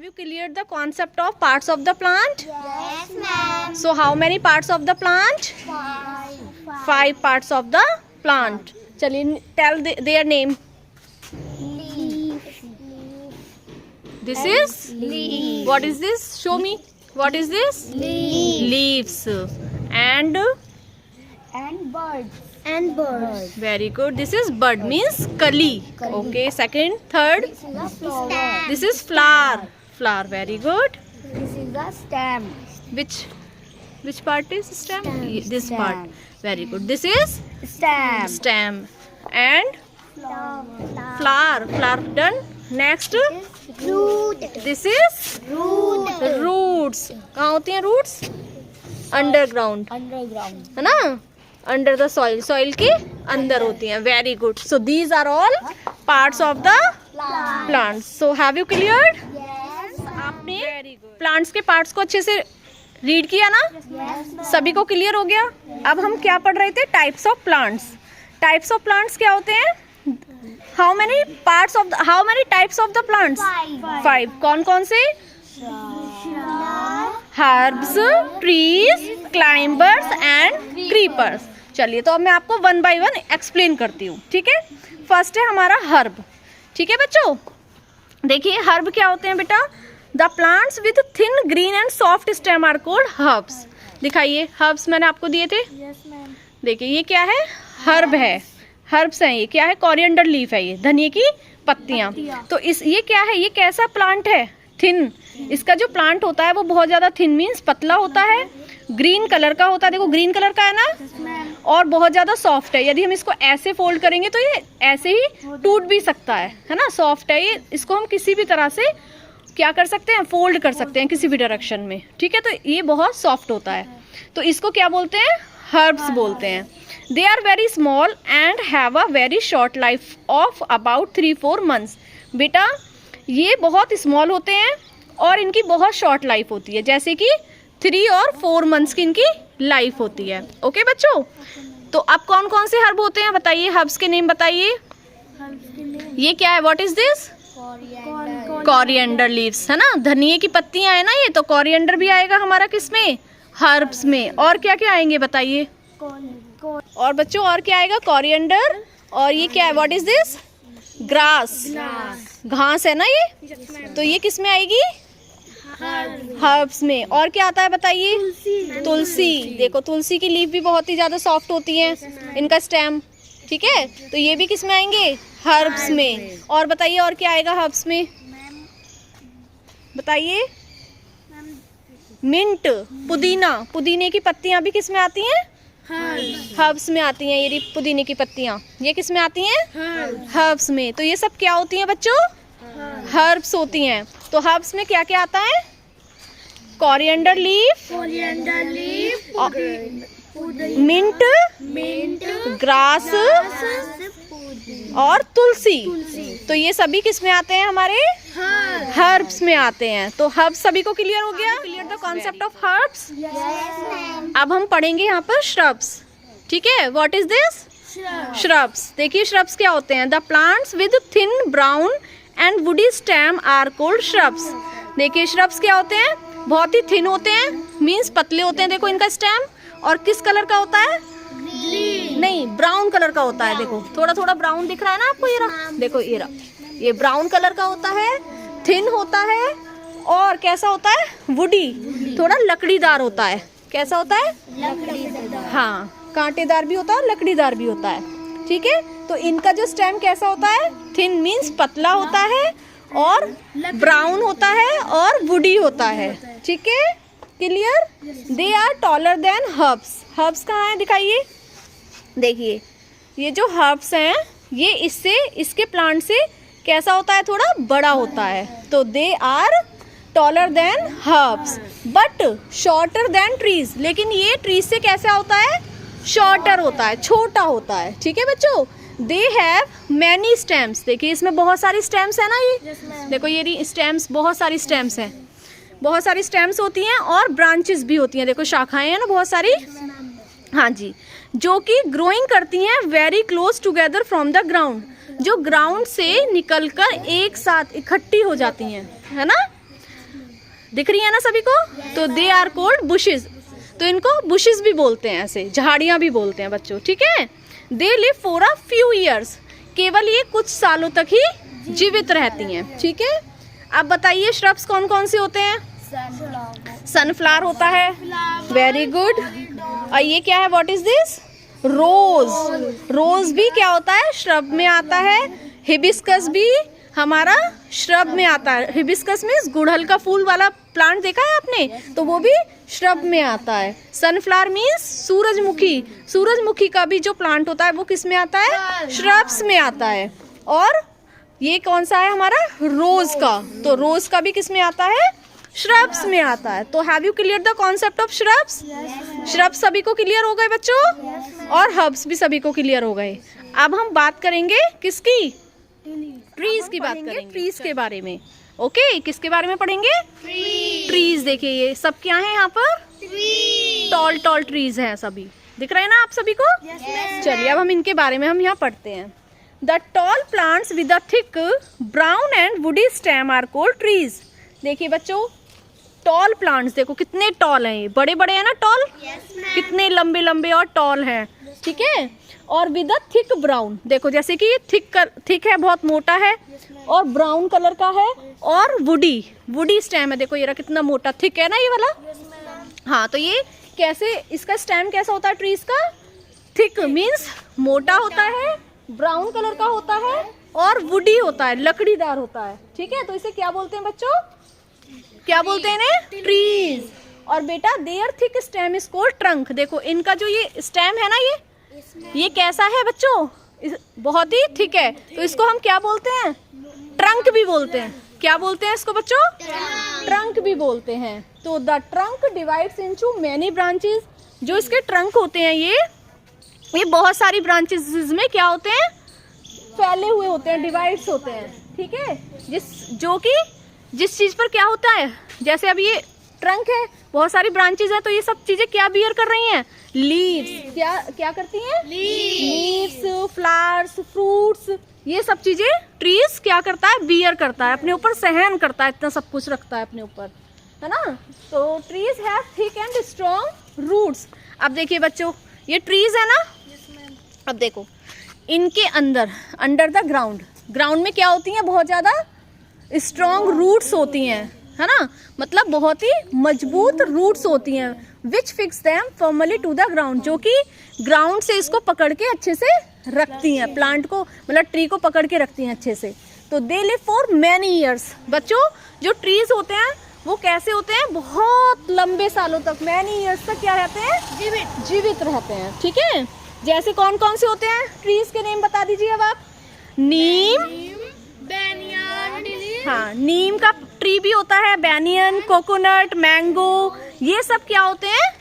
Have you cleared the concept of parts of the plant? Yes, ma'am. So how many parts of the plant? 5 parts of the plant. चलिए tell their name. Leaf. This is Leaf. what is this? Show me. What is this? Leaf. Leaves. And And birds. And birds. very good. This is bud means kali. Okay. Second, third. This is a flower. This is flower. Flower. Very good. This is a stem. Which part is stem? This Stem. part. Very good. This is Stem. stem. And Flower. flower done. Next, Root. this is Root. roots. कहाँ होती हैं roots? Underground, Underground. है ना? Under the soil के अंदर होती हैं. Very good. So these are all parts of the plants. So have you cleared? Yes. आपने plants के parts को अच्छे से रीड किया ना? Yes. सभी को क्लियर हो गया? अब हम क्या पढ़ रहे थे? Types of plants. Types of plants क्या होते हैं? How many types of the plants? 5. कौन कौन से? Herbs, trees, climbers and creepers. चलिए तो अब मैं आपको 1 by 1 एक्सप्लेन करती हूँ. ठीक है. फर्स्ट है हमारा हर्ब. ठीक है बच्चों, देखिए हर्ब क्या होते हैं बेटा? The plants with thin green and soft stem are called herbs. दिखाइए हर्ब्स मैंने आपको दिए थे. Yes, ma'am. देखिए ये क्या है? हर्ब है. हर्ब्स हैं. ये क्या है? कोरिएंडर लीफ है. ये धनिए की पत्तियां. तो ये क्या है? ये कैसा प्लांट है? थिन. इसका जो प्लांट होता है वो बहुत ज्यादा थिन मीन्स पतला होता है, ग्रीन कलर का होता है. देखो ग्रीन कलर का है ना, और बहुत ज्यादा सॉफ्ट है. यदि हम इसको ऐसे फोल्ड करेंगे तो ये ऐसे ही टूट भी सकता है ना. सॉफ्ट है ये. इसको हम किसी भी तरह से क्या कर सकते हैं? फोल्ड कर सकते हैं किसी भी डायरेक्शन में. ठीक है. तो ये बहुत सॉफ्ट होता है. तो इसको क्या बोलते हैं? हर्ब्स बोलते हैं. They are very small and have a very short life of about 3-4 months. बेटा ये बहुत स्मॉल होते हैं और इनकी बहुत शॉर्ट लाइफ होती है, जैसे कि 3 और 4 months की इनकी लाइफ होती है. ओके बच्चों. तो अब कौन कौन से हर्ब होते हैं बताइए? हर्ब्स के नेम बताइए. ये क्या है? What is this? Coriander leaves है ना. धनिए की पत्तियां है ना ये. तो कोरिएंडर भी आएगा हमारा किसमें? हर्ब्स में. और क्या क्या आएंगे बताइए? और बच्चों और क्या आएगा? कोरिएंडर. और ये क्या है? What is this? ग्रास. घास है ना ये. तो ये किस में आएगी? हर्ब्स में. और क्या आता है बताइए? तुलसी. देखो तुलसी की लीफ भी बहुत ही ज्यादा सॉफ्ट होती है, इनका स्टेम. ठीक है. तो ये भी किस में आएंगे? हर्ब्स में. और बताइए और क्या आएगा हर्ब्स में? बताइए. मिंट, पुदीना. पुदीने की पत्तियां भी किस में आती हैं? हर्ब्स में आती हैं. ये पुदीने की पत्तियां ये किस में आती हैं? हर्ब्स में. तो ये सब क्या होती हैं बच्चों? हर्ब्स होती हैं. तो हर्ब्स में क्या क्या आता है? कोरिएंडर लीफ, मिंट, ग्रास और तुलसी. तो ये सभी किस में आते हैं? हमारे हर्ब्स में आते हैं. तो हर्ब्स सभी को क्लियर हो गया? Clear the concept of herbs. अब हम पढ़ेंगे यहाँ पर श्रब्स. ठीक है. What is this? श्रब्स. देखिए श्रब्स क्या होते हैं? The plants with thin brown and woody stem are called shrubs. देखिए श्रब्स क्या होते हैं? बहुत ही थिन होते हैं मीन्स पतले होते हैं. देखो इनका स्टेम. और किस कलर का होता है? नहीं, ब्राउन कलर का होता है. देखो थोड़ा थोड़ा ब्राउन दिख रहा है ना आपको. ये रहा. देखो ये रहा. ये ब्राउन कलर का होता है, थिन होता है और कैसा होता है? वुडी. थोड़ा लकड़ीदार होता है. कैसा होता है? हाँ, कांटेदार भी होता है, लकड़ीदार भी होता है. ठीक है. तो इनका जो स्टेम कैसा होता है? थिन मीन्स पतला होता है और ब्राउन होता है और वुडी होता है. ठीक है. Clear. They are taller than herbs. Herbs कहाँ है? दिखाइए. देखिए ये जो हर्ब्स हैं ये इसके प्लांट से कैसा होता है? थोड़ा बड़ा होता है. तो they are taller than herbs but shorter than trees. लेकिन ये ट्रीज से कैसा होता है? शॉर्टर होता है, छोटा होता है. ठीक है बच्चों. They have many stems. देखिए इसमें बहुत सारी स्टेम्स है ना. ये देखो ये स्टेम्स, बहुत सारी स्टेम्स हैं. बहुत सारी स्टेम्स होती हैं और ब्रांचेस भी होती हैं. देखो शाखाएं हैं ना बहुत सारी. हाँ जी. जो कि ग्रोइंग करती हैं very close together from the ground. जो ग्राउंड से निकलकर एक साथ इकट्ठी हो जाती हैं, है ना. दिख रही है ना सभी को? तो दे आर कॉल्ड बुशेस। तो इनको बुशेस भी बोलते हैं, ऐसे झाड़ियाँ भी बोलते हैं बच्चों, ठीक है। They live for a few years, केवल ये कुछ सालों तक ही जीवित रहती हैं, ठीक है। अब बताइए श्रब्स कौन कौन से होते हैं? सनफ्लावर होता है, वेरी गुड। और ये क्या है, व्हाट इज दिस? रोज। रोज भी क्या होता है, श्रब में आता है। हिबिस्कस भी हमारा श्रब में आता है। हिबिस्कस मीन्स गुड़हल का फूल वाला प्लांट देखा है आपने, तो वो भी श्रब में आता है। सनफ्लावर मीन्स सूरजमुखी, सूरजमुखी का भी जो प्लांट होता है वो किस में आता है? श्रब्स में आता है। और ये कौन सा है हमारा? रोज का, तो रोज का भी किस में आता है? श्रब्स में आता है। तो have you clear the concept of shrubs? Shrubs सभी को क्लियर हो गए बच्चों, और हर्ब्स भी सभी को क्लियर हो गए। अब हम बात करेंगे किसकी? ट्रीज की बात करेंगे, ट्रीज के बारे में। ओके, किसके बारे में पढ़ेंगे? ट्रीज। देखिए ये सब क्या है यहाँ पर? टॉल टॉल ट्रीज हैं सभी, दिख रहे हैं ना आप सभी को? चलिए अब हम इनके बारे में हम यहाँ पढ़ते हैं। The tall plants with a thick brown and woody stem are called trees. देखिए बच्चों, टॉल प्लांट्स देखो कितने टॉल हैं, ये बड़े बड़े हैं ना टॉल, कितने लंबे लंबे और टॉल हैं, ठीक है। और विद अ थिक ब्राउन, देखो जैसे कि ये थिक है, बहुत मोटा है, और ब्राउन कलर का है, और वुडी स्टेम है। देखो ये रहा कितना मोटा, थिक है ना ये वाला। हाँ, तो ये कैसे, इसका स्टेम कैसा होता है ट्रीज का? थिक मीन्स मोटा होता है, ब्राउन कलर का होता है, और वुडी होता है, लकड़ीदार होता है, ठीक है। तो इसे क्या बोलते हैं बच्चों? क्या बोलते हैं इन्हें? ट्रीज। और बेटा their thick stem is called trunk. देखो इनका जो ये स्टेम है ना, ये कैसा है बच्चों? बहुत ही थिक है, तो इसको हम क्या बोलते हैं? ट्रंक भी बोलते हैं। क्या बोलते हैं इसको बच्चों? ट्रंक भी बोलते हैं। तो the trunk divides into many branches. जो इसके ट्रंक होते हैं ये बहुत सारी ब्रांचेस में क्या होते हैं? फैले हुए होते हैं, डिवाइड्स होते हैं, ठीक है। जिस चीज पर क्या होता है, जैसे अब ये ट्रंक है, बहुत सारी ब्रांचेस है, तो ये सब चीजें क्या बियर कर रही हैं? लीव्स। क्या करती हैं? लीव्स, फ्लावर्स, फ्रूट्स, ये सब चीजें ट्रीज क्या करता है? बियर करता है, अपने ऊपर सहन करता है, इतना सब कुछ रखता है अपने ऊपर, है ना। तो trees have thick and strong roots. अब देखिए बच्चों, ये ट्रीज है ना, अब देखो इनके अंडर द ग्राउंड में क्या होती हैं? बहुत ज्यादा स्ट्रॉन्ग रूट्स होती हैं, है ना, मतलब बहुत ही मजबूत रूट्स होती हैं। Which fix them firmly to the ground, जो कि ग्राउंड से इसको पकड़ के अच्छे से रखती हैं, प्लांट को, मतलब ट्री को पकड़ के रखती हैं अच्छे से। तो they live for many years. बच्चों जो ट्रीज होते हैं वो कैसे होते हैं? बहुत लंबे सालों तक, मैनी ईयर्स तक क्या रहते हैं? जीवित रहते हैं, ठीक है। जैसे कौन कौन से होते हैं ट्रीज के नेम बता दीजिए अब आप। नीम, हाँ, नीम का ट्री भी होता है, बैनियन, कोकोनट, मैंगो, ये सब क्या होते हैं?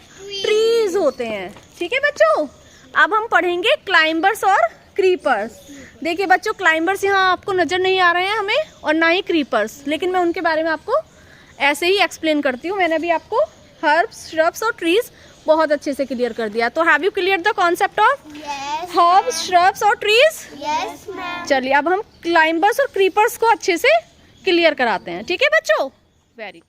ट्रीज होते हैं, ठीक है बच्चों। अब हम पढ़ेंगे क्लाइंबर्स और क्रीपर्स। देखिए बच्चों, क्लाइंबर्स यहाँ आपको नजर नहीं आ रहे हैं हमें, और ना ही क्रीपर्स, लेकिन मैं उनके बारे में आपको ऐसे ही एक्सप्लेन करती हूँ। मैंने अभी आपको हर्ब्स, श्रब्स और ट्रीज बहुत अच्छे से क्लियर कर दिया। तो have you clear the concept of herbs, shrubs और ट्रीज? Yes ma'am. चलिए अब हम क्लाइंबर्स और क्रीपर्स को अच्छे से क्लियर कराते हैं, ठीक है बच्चों। वेरी